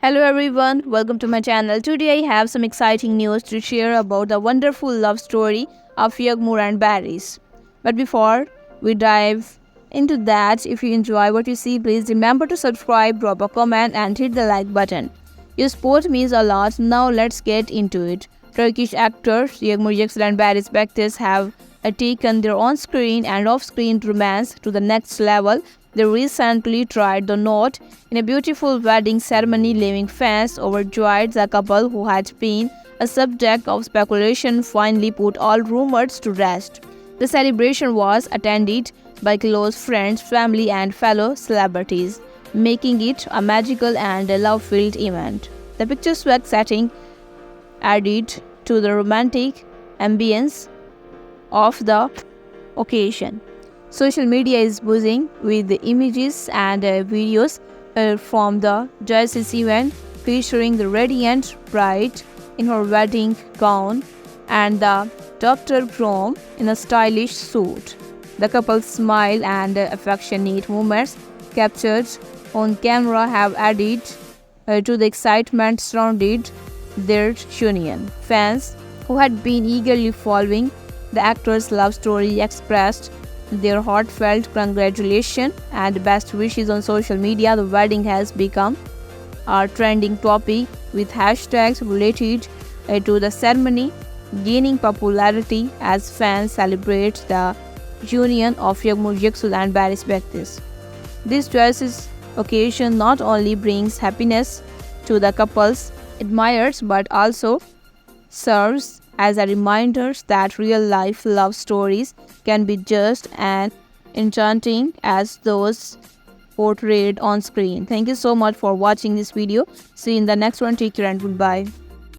Hello everyone, welcome to my channel. Today I have some exciting news to share about the wonderful love story of Yağmur and Baris. But before we dive into that, if you enjoy what you see, please remember to subscribe, drop a comment and hit the like button. Your support means a lot. Now let's get into it. Turkish actors Yağmur Yüksel and Barış Baktaş have taken their on-screen and off-screen romance to the next level. They recently tried the knot in a beautiful wedding ceremony, leaving fans overjoyed. The couple, who had been a subject of speculation, finally put all rumors to rest. The celebration was attended by close friends, family and fellow celebrities, making it a magical and love-filled event. The picturesque setting added to the romantic ambience of the occasion. Social media is buzzing with the images and videos from the joyous event, featuring the radiant bride in her wedding gown and the doctor groom in a stylish suit. The couple's smile and affectionate moments captured on camera have added to the excitement surrounding their union. Fans who had been eagerly following the actors' love story expressed their heartfelt congratulations and best wishes on social media. The wedding has become a trending topic, with hashtags related to the ceremony gaining popularity as fans celebrate the union of Yağmur Yüksel and Barış Baktaş. This joyous occasion not only brings happiness to the couple's admirers but also serves as a reminder that real-life love stories can be just as enchanting as those portrayed on screen. Thank you so much for watching this video. See you in the next one. Take care and goodbye.